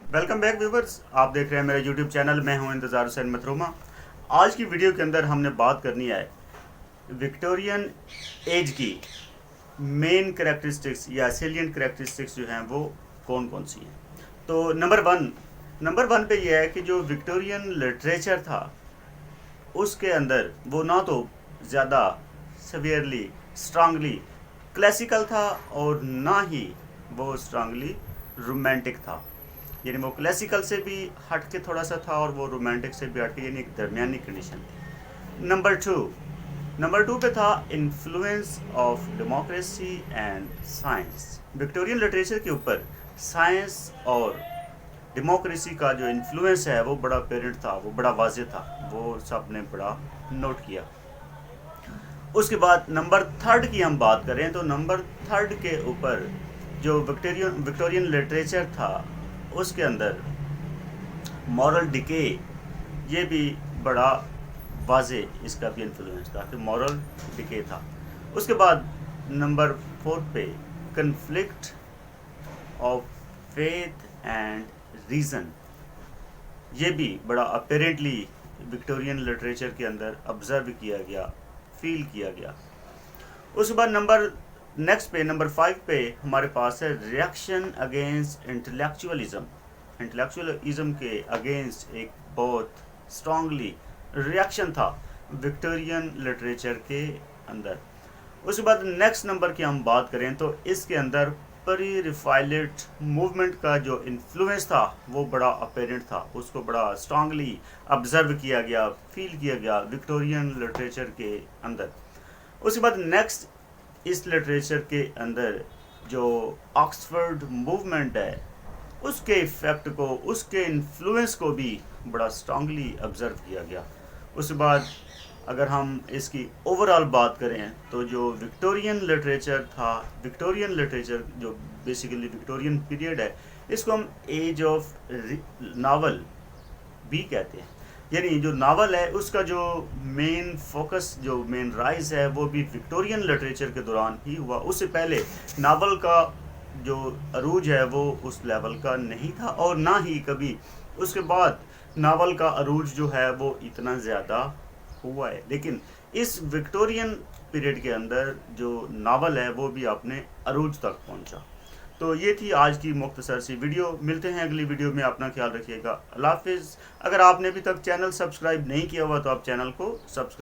Welcome back viewers, आप देख रहे हैं मेरा यूट्यूब चैनल। मैं हूं इंतज़ार हुसैन मथरुमा। आज की वीडियो के अंदर हमने बात करनी है विक्टोरियन एज की मेन कैरेक्टरिस्टिक्स या सेलिएंट कैरेक्टरिस्टिक्स जो हैं वो कौन कौन सी हैं। तो नंबर वन पे ये है कि जो विक्टोरियन लिटरेचर था उसके अंदर वो ना तो ज़्यादा सवियरली स्ट्रांगली क्लासिकल था और ना ही वो स्ट्रांगली रोमांटिक था। यानी वो क्लासिकल से भी हट के थोड़ा सा था और वो रोमांटिक से भी हट के, यानी एक दरमियानी कंडीशन थी। नंबर टू पे था influence of democracy and science. Victorian literature के ऊपर साइंस और डेमोक्रेसी का जो इन्फ्लुएंस है वो बड़ा अपेरेंट था, वो बड़ा वाज़ेह था, वो सब ने बड़ा नोट किया। उसके बाद नंबर थर्ड की हम बात करें तो नंबर थर्ड के ऊपर जो विक्टोरियन लिटरेचर था उसके अंदर मॉरल डिके, ये भी बड़ा वाजे इसका भी इन्फ्लुएंस था कि मॉरल डिके था। उसके बाद नंबर फोर्थ पे conflict of faith and reason, ये भी बड़ा अपेरेंटली विक्टोरियन लिटरेचर के अंदर ऑब्जर्व किया गया, फील किया गया। उसके बाद नंबर 5 पे हमारे पास है रिएक्शन अगेंस्ट इंटेलेक्चुअलिज्म के अगेंस्ट एक बहुत स्ट्रांगली रिएक्शन था विक्टोरियन लिटरेचर के अंदर। उसके बाद नेक्स्ट नंबर की हम बात करें तो इसके अंदर प्री रिफाइलेट मूवमेंट का जो इन्फ्लुएंस था वो बड़ा अपेरेंट था, उसको बड़ा स्ट्रांगली ऑब्जर्व किया गया, फील किया गया विक्टोरियन लिटरेचर के अंदर। उसके बाद नेक्स्ट इस लिटरेचर के अंदर जो ऑक्सफोर्ड मूवमेंट है उसके इफ़ेक्ट को, उसके इन्फ्लुएंस को भी बड़ा स्ट्रांगली ऑब्जर्व किया गया। उसके बाद अगर हम इसकी ओवरऑल बात करें तो जो विक्टोरियन लिटरेचर जो बेसिकली विक्टोरियन पीरियड है, इसको हम एज ऑफ नावल भी कहते हैं। यानी जो नावल है उसका जो मेन फोकस, जो मेन राइज है वो भी विक्टोरियन लिटरेचर के दौरान ही हुआ। उससे पहले नावल का जो अरूज है वो उस लेवल का नहीं था और ना ही कभी उसके बाद नावल का अरूज जो है वो इतना ज़्यादा हुआ है। लेकिन इस विक्टोरियन पीरियड के अंदर जो नावल है वो भी अपने अरूज तक पहुंचा। तो ये थी आज की मुख्तसर सी वीडियो। मिलते हैं अगली वीडियो में, अपना ख्याल रखिएगा। अल्लाह हाफिज़। अगर आपने अभी तक चैनल सब्सक्राइब नहीं किया हुआ तो आप चैनल को सब्सक्राइब